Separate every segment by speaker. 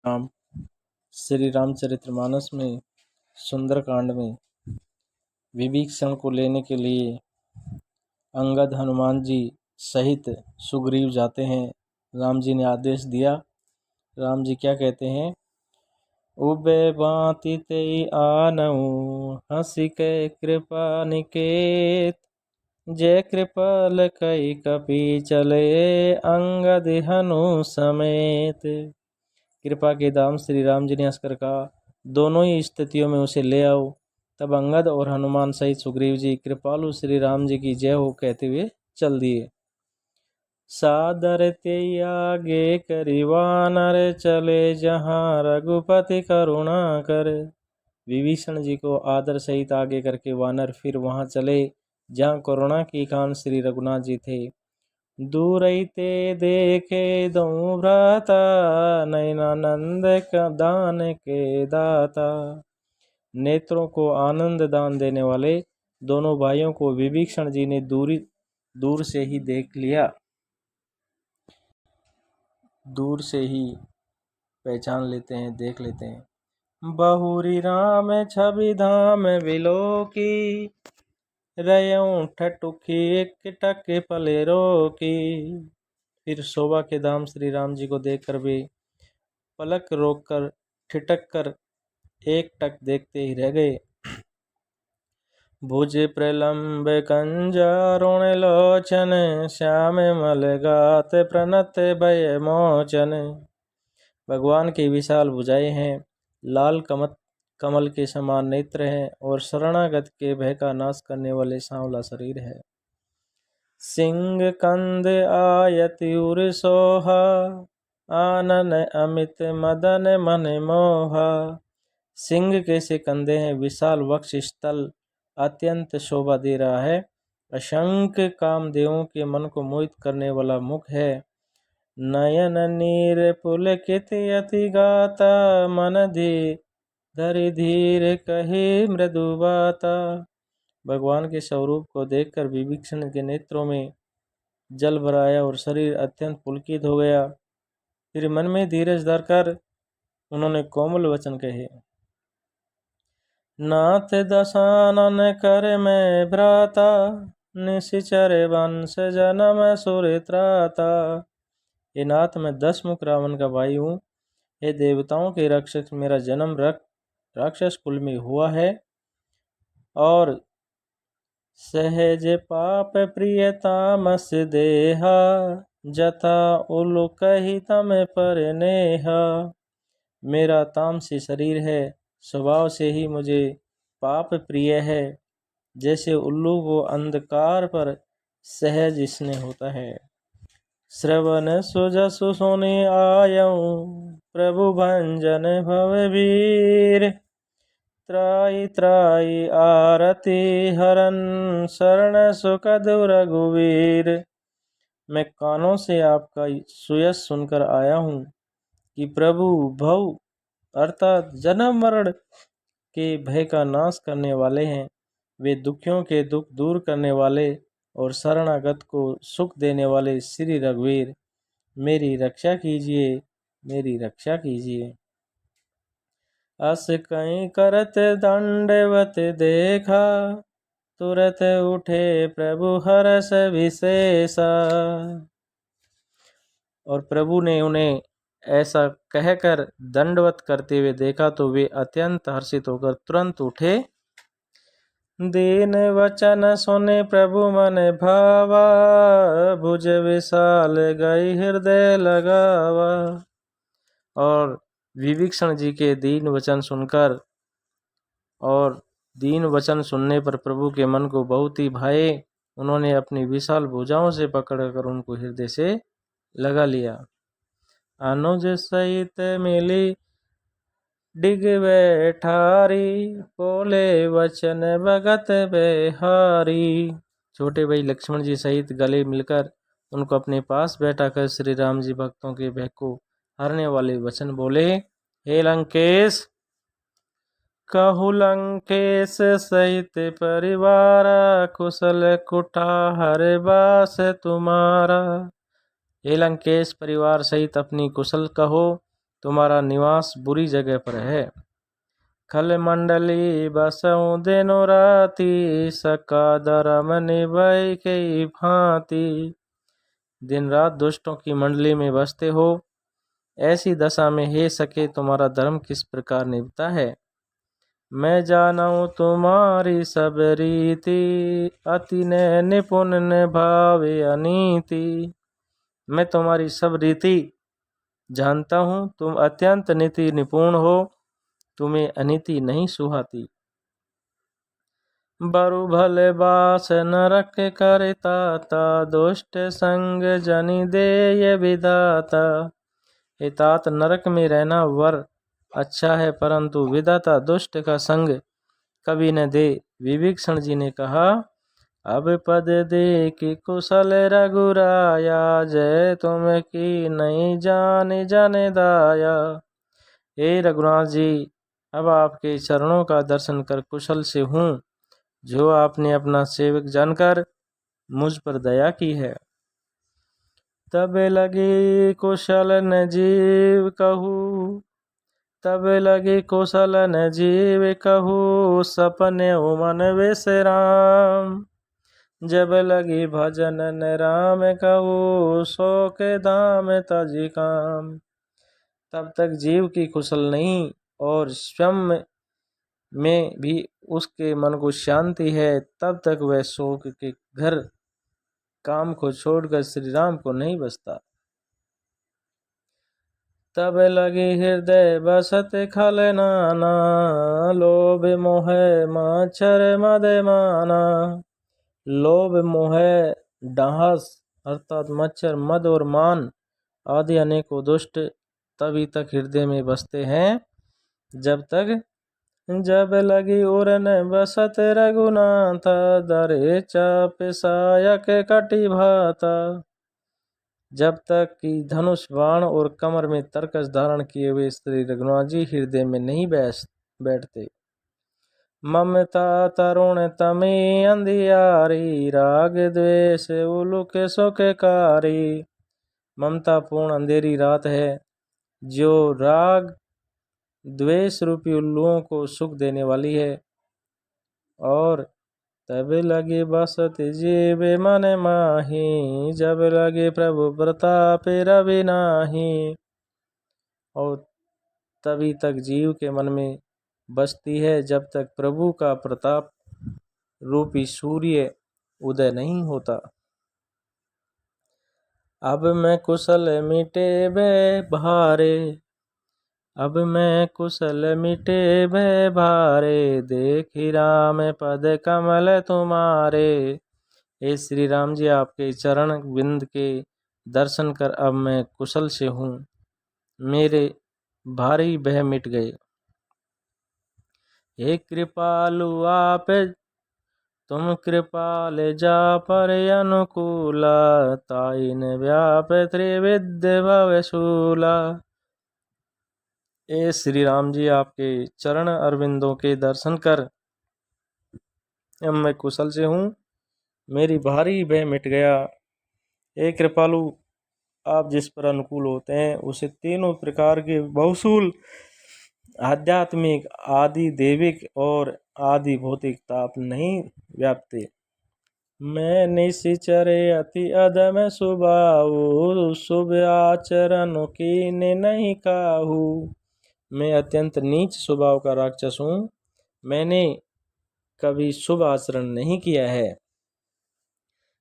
Speaker 1: राम श्री रामचरितमानस में सुंदरकांड में विभीषण को लेने के लिए अंगद हनुमान जी सहित सुग्रीव जाते हैं। राम जी ने आदेश दिया। राम जी क्या कहते हैं? उबे बाती ते आनऊ हंसी के कृपा निकेत, जय कृपाल कई कपि चले अंगद हनु समेत। कृपा के दाम श्री राम जी ने हंसकर कहा, दोनों ही स्थितियों में उसे ले आओ। तब अंगद और हनुमान सहित सुग्रीव जी कृपालु श्री राम जी की जय हो कहते हुए चल दिए। सादर ते आगे करिवानर चले, जहाँ रघुपति करुणा कर। विभीषण जी को आदर सहित आगे करके वानर फिर वहां चले जहाँ करुणा की खान श्री रघुनाथ जी थे। दूरैते देखे दो भ्राता, नयनानंद का दान के दाता। नेत्रों को आनंद दान देने वाले दोनों भाइयों को विभीषण जी ने दूर से ही देख लिया, दूर से ही पहचान लेते हैं, देख लेते हैं। बहुरी राम छवि धाम विलोकी, रयऊं ठटुखी एक टक पले रोकी। फिर शोभा के धाम श्री राम जी को देखकर वे पलक रोककर ठिठक कर एक टक देखते ही रह गए। भुज प्रलंब कंजारुण लोचन, श्याम मल गात प्रणत भय मोचन। भगवान की विशाल भुजाएं हैं, लाल कमल के समान नेत्र हैं और शरणागत के भय का नाश करने वाले सांवला शरीर है। सिंह कंद आयति उर सोहा, आनन अमित मदन मन मोहा। सिंह के से कंधे हैं, विशाल वक्ष स्थल अत्यंत शोभा दे रहा है। असंख्य कामदेवों के मन को मोहित करने वाला मुख है। नयन नीर पुलकित अति गाता, मन धरि धीर कही मृदु बाता। भगवान के स्वरूप को देखकर विभीषण के नेत्रों में जल भर आया और शरीर अत्यंत पुलकित हो गया। फिर मन में धीरज धरकर उन्होंने कोमल वचन कहे। नाथ दशानन कर में भ्राता, निशिचर वंश जन्म सुर त्राता। हे नाथ, मैं 10 मुख रावण का भाई हूँ। हे देवताओं के रक्षक, मेरा जन्म राक्षस कुल में हुआ है और सहज पाप प्रिय तामस देहा, जथा उलुक ही तम पर नेहा। मेरा तामसी शरीर है, स्वभाव से ही मुझे पाप प्रिय है, जैसे उल्लू को अंधकार पर सहज स्नेह होता है। श्रवण सुजसु सुनि आयऊं, प्रभु भंजन भव वीर। त्राई त्राई आरती हरन, शरण सुखद रघुवीर। मैं कानों से आपका सुयश सुनकर आया हूँ कि प्रभु भव अर्थात जन्म मरण के भय का नाश करने वाले हैं। वे दुखियों के दुख दूर करने वाले और शरणागत को सुख देने वाले श्री रघुवीर, मेरी रक्षा कीजिए, मेरी रक्षा कीजिए। अस कहीं करत दंडवत देखा, तुरत उठे प्रभु हर्ष विशेषा। और प्रभु ने उन्हें ऐसा कहकर दंडवत करते हुए देखा तो वे अत्यंत हर्षित होकर तुरंत उठे। दीन वचन सुने प्रभु मन भावा, भुज विशाल गई हृदय लगावा। और विभीषण जी के दीन वचन सुनकर और दीन वचन सुनने पर प्रभु के मन को बहुत ही भाए। उन्होंने अपनी विशाल भुजाओं से पकड़कर उनको हृदय से लगा लिया। अनुज सहित मिली डिग बैठारी, बोले वचन भगत बेहारी। छोटे भाई लक्ष्मण जी सहित गले मिलकर उनको अपने पास बैठाकर श्री राम जी भक्तों के भय को हरने वाले वचन बोले। हे लंकेश, कहु लंकेश सहित परिवारा, कुशल कुठार बास तुम्हारा। हे लंकेश, परिवार सहित अपनी कुशल कहो तुम्हारा निवास बुरी जगह पर है। खल मंडली बसऊं दिनो राती, सका धर्म निभई के भांति। दिन रात दुष्टों की मंडली में बसते हो, ऐसी दशा में हे सके तुम्हारा धर्म किस प्रकार निभता है। मैं जानूं तुम्हारी सब रीति, अति ने निपुण निभावे अनीति। मैं तुम्हारी सब रीति जानता हूँ, तुम अत्यंत नीति निपुण हो, तुम्हें अनीति नहीं सुहाती। बरु भले बास नरक करताता, दुष्ट संग जनि दे ये विधाता। हे तात, नरक में रहना वर अच्छा है, परंतु विधाता दुष्ट का संग कभी न दे। विभीषण जी ने कहा, अब पद दे कि कुशल रघुराया, जय तुम की नहीं जाने जाने दाया। हे रघुनाथ जी, अब आपके चरणों का दर्शन कर कुशल से हूँ, जो आपने अपना सेवक जानकर मुझ पर दया की है। तब लगी कुशल न जीव कहूँ, तब लगी कुशल न जीव कहूँ, सपने मन विश्राम। जब लगी भजन न राम कहूँ, सो के धाम तज काम। तब तक जीव की कुशल नहीं और स्वयं में भी उसके मन को शांति है, तब तक वह शोक के घर काम को छोड़कर श्री राम को नहीं बसता। तब लगी हृदय बसत खल नाना, लोभ मोह मच्छर मद माना। लोभ मोह डाहस अर्थात मच्छर, मद और मान आदि अनेकों दुष्ट तभी तक हृदय में बसते हैं जब लगी उरन बसत रघुनाथ, दरे चाप सायक कटि भाता। जब तक कि धनुष बाण और कमर में तरकस धारण किए हुए श्री रघुनाथ जी हृदय में नहीं बैठते। ममता तरुण तमी अंधियारी, राग द्वेष उलुक सुखकारी। ममता पूर्ण अंधेरी रात है, जो राग द्वेष रूपी उल्लुओं को सुख देने वाली है। और तब लगे बसत जीव मन माही, जब लगे प्रभु प्रताप रवि नाही। और तभी तक जीव के मन में बसती है जब तक प्रभु का प्रताप रूपी सूर्य उदय नहीं होता। अब मैं कुशल मिटे भय भारे, अब मैं कुशल मिटे भय भारे, देखी राम पद कमल तुम्हारे। हे श्री राम जी, आपके चरण बिंद के दर्शन कर अब मैं कुशल से हूँ, मेरे भारी भय मिट गए। हे कृपालु आप तुम कृपाल जा पर अनुकूला, ताइन व्याप त्रिविद्य भवशूला। ए श्री राम जी, आपके चरण अरविंदों के दर्शन कर अब मैं कुशल से हूँ, मेरी भारी भय मिट गया। ए कृपालु, आप जिस पर अनुकूल होते हैं उसे तीनों प्रकार के बहुशूल आध्यात्मिक, आदि दैविक और आदि भौतिक ताप नहीं व्यापते। मैं निशिचरे अति अधम सुभाऊ, शुभ आचरण की नहीं काहू। मैं अत्यंत नीच स्वभाव का राक्षस हूँ, मैंने कभी शुभ आचरण नहीं किया है।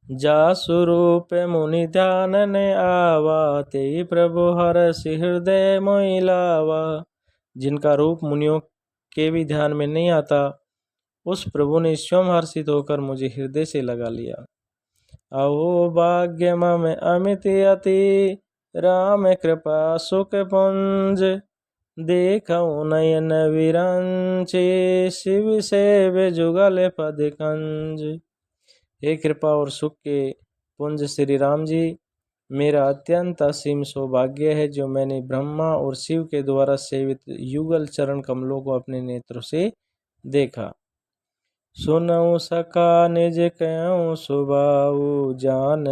Speaker 1: जा स्वरूप मुनि ध्यान ने आवा, ते प्रभु हरषि हृदय मोहि लावा। जिनका रूप मुनियों के भी ध्यान में नहीं आता, उस प्रभु ने स्वयं हर्षित होकर मुझे हृदय से लगा लिया। अहो भाग्य मम अमित अति, राम कृपा सुख पुंज। देखऊँ नयन विरंचे, शिव सेव जुगल पद कंज। हे कृपा और सुख के पुंज श्री राम जी, मेरा अत्यंत असीम सौभाग्य है जो मैंने ब्रह्मा और शिव के द्वारा सेवित युगल चरण कमलों को अपने नेत्रों से देखा। सुनऊँ सका निज कहूँ सुभाऊ, जान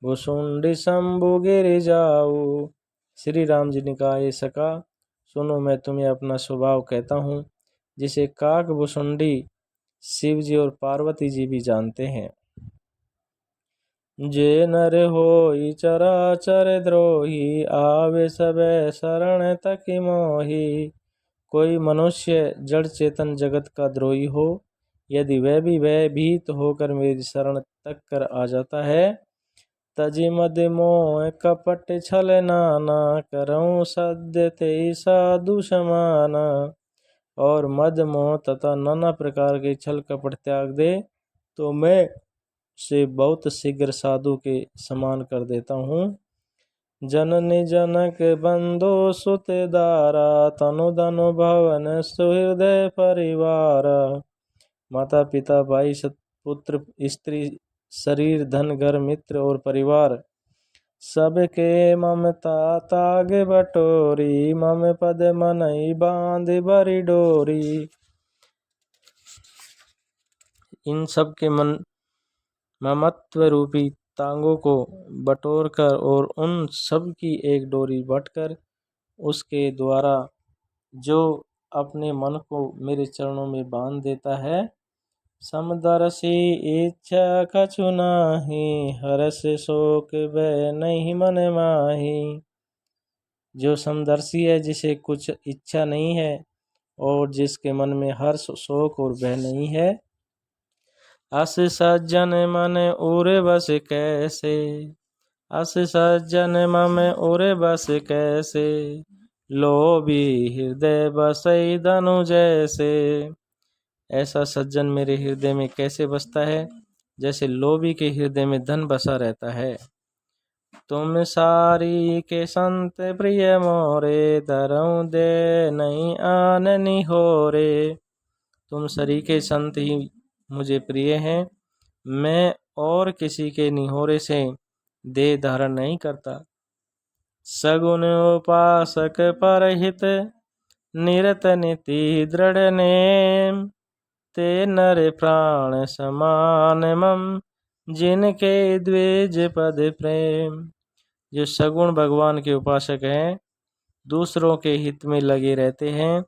Speaker 1: भुसुंडी शंभु गिर जाऊ। श्री राम जी ने कहा, ये सखा सुनो, मैं तुम्हें अपना स्वभाव कहता हूँ, जिसे काकभुसुंडी शिव जी और पार्वती जी भी जानते हैं। जे नर होई चराचर द्रोही, आवे सबे शरण तकी मोही। कोई मनुष्य जड़ चेतन जगत का द्रोही हो, यदि वह भी भयभीत होकर मेरी शरण तक कर आ जाता है, तजी मद मोह कपट छल नाना, करऊं सद्य ते साधु समाना। और मद मोह तथा नाना प्रकार के छल कपट त्याग दे तो मैं से बहुत शीघ्र साधु के समान कर देता हूँ। जननी जनक बंधु सुत दारा, तनु धनु भवन सुहृदय परिवार। माता पिता भाई पुत्र स्त्री शरीर धन घर मित्र और परिवार सबके ममता ताग बटोरी, मम पद मनई बांध बरी डोरी। इन सब के मन ममत्व रूपी तांगों को बटोर कर और उन सब की एक डोरी बटकर उसके द्वारा जो अपने मन को मेरे चरणों में बांध देता है, समदर्शी इच्छा कछु नाही, हर्ष शोक भय नहीं मन माही। जो समदर्शी है, जिसे कुछ इच्छा नहीं है और जिसके मन में हर्ष शोक और भय नहीं है, अस सज्जन मन उरे बस कैसे, अस सज्जन मम उरे बस कैसे, लोभी हृदय बसई धनु जैसे। ऐसा सज्जन मेरे हृदय में कैसे बसता है, जैसे लोभी के हृदय में धन बसा रहता है। तुम सारी के संत प्रिय मोरे, धरऊं दे नहीं आननी हो रे। तुम सरी के संत ही मुझे प्रिय हैं, मैं और किसी के निहोरे से देह धारण नहीं करता। सगुन उपासक परहित, निरत नीति दृढ़ नेम, ते नर प्राण समान मम, जिनके द्विज पद प्रेम। जो सगुण भगवान के उपासक हैं, दूसरों के हित में लगे रहते हैं,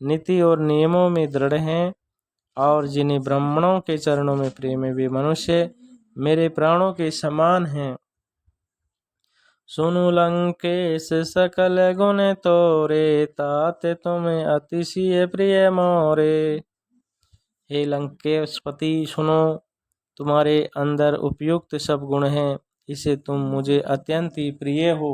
Speaker 1: नीति और नियमों में दृढ़ हैं, और जिन्हें ब्राह्मणों के चरणों में प्रेम है, वे मनुष्य मेरे प्राणों के समान हैं। सुनु लंकेश सकल गुण तोरे, ताते तुम्हें अतिशय प्रिय मोरे। हे लंकेशपति सुनो, तुम्हारे अंदर उपयुक्त सब गुण हैं, इसे तुम मुझे अत्यंत ही प्रिय हो।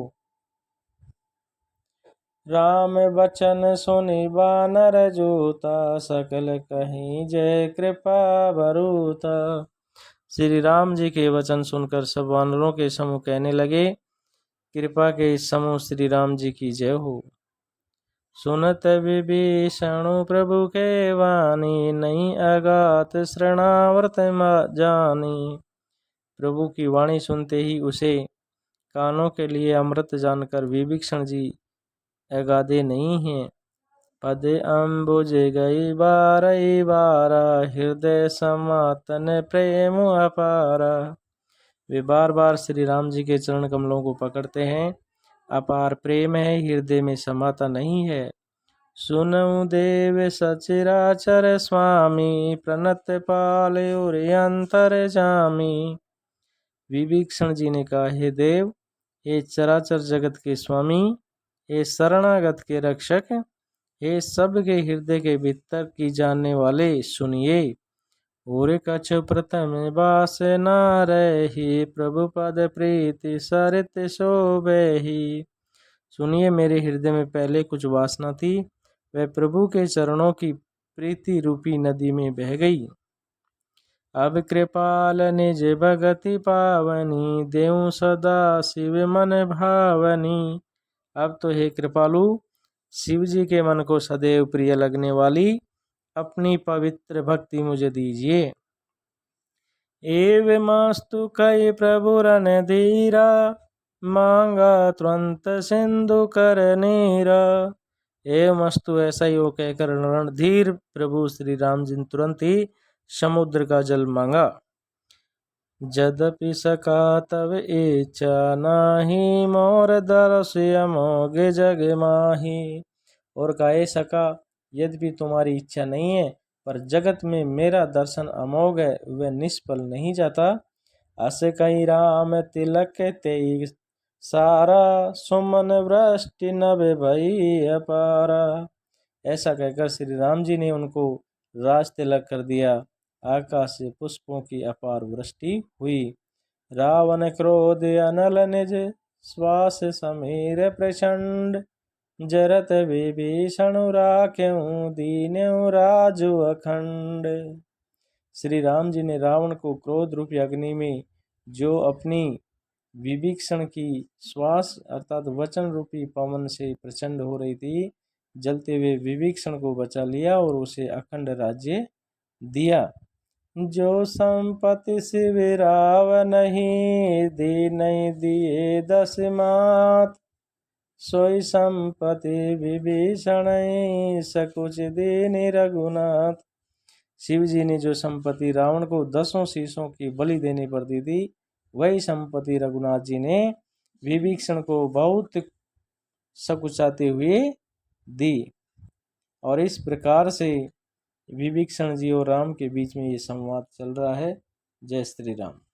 Speaker 1: राम बचन सुनि बानर जूता, सकल कहीं जय कृपा भरूता। श्री राम जी के वचन सुनकर सब वानरों के समूह कहने लगे, कृपा के समूह श्री राम जी की जय हो। सुनत विभीषण प्रभु के वाणी, नहीं अगात शरणावर्त जानी। प्रभु की वाणी सुनते ही उसे कानों के लिए अमृत जानकर विभीषण जी अगाधे नहीं हैं। पद अम्बुज गई बारई बारा, हृदय समातन प्रेम अपारा। वे बार बार श्री राम जी के चरण कमलों को पकड़ते हैं, अपार प्रेम है, हृदय में समाता नहीं है। सुनऊ देव सचराचर स्वामी, प्रणत पाल अंतर जामी। विभीषण जी ने कहा, हे देव, हे चराचर जगत के स्वामी, हे शरणागत के रक्षक, हे सबके हृदय के भीतर की जानने वाले, सुनिए। और कछु प्रथम बास न रही, प्रभु पद प्रीति सरित शोभेहि। सुनिए, मेरे हृदय में पहले कुछ वासना थी, वह प्रभु के चरणों की प्रीति रूपी नदी में बह गई। अब कृपाल निज भगति पावनी, देऊं सदा शिव मन भावनी। अब तो हे कृपालु, शिव जी के मन को सदैव प्रिय लगने वाली अपनी पवित्र भक्ति मुझे दीजिए। एवमस्तु कई प्रभु रणधीरा, मांगा तुरंत सिंधु कर नीरा। एवमस्तु ऐसा ही हो कहकर रणधीर प्रभु श्री राम जी ने तुरंत ही समुद्र का जल मांगा। यद्यपि सका तब इच्छा नाही, मोर दर्शय मोगे जग माही। और कहे सका, यद्यपि तुम्हारी इच्छा नहीं है, पर जगत में मेरा दर्शन अमोघ है, वह निष्फल नहीं जाता। अस कई राम तिलक तेई सारा, सुमन वृष्टि नभ भई अपारा। ऐसा कहकर श्री राम जी ने उनको राज तिलक कर दिया। आकाश से पुष्पों की अपार वृष्टि हुई। रावण क्रोध अनल निज, श्वास समीर प्रचंड। जरत विभीषण राख्यों, दीन्यों राजु अखंड। श्री राम जी ने रावण को क्रोध रूपी अग्नि में जो अपनी विभीषण की श्वास अर्थात वचन रूपी पवन से प्रचंड हो रही थी, जलते हुए विभीषण को बचा लिया और उसे अखंड राज्य दिया। जो संपत्ति शिव रावण नहीं, दी नहीं दिए दस मात। सोई संपत्ति विभीषण सकुच दीनि रघुनाथ। शिव जी ने जो संपत्ति रावण को 10 शीशों की बलि देनी पड़ती थी, वही संपत्ति रघुनाथ जी ने विभीषण को बहुत सकुचाते हुए दी। और इस प्रकार से विभीषण जी और राम के बीच में ये संवाद चल रहा है। जय श्री राम।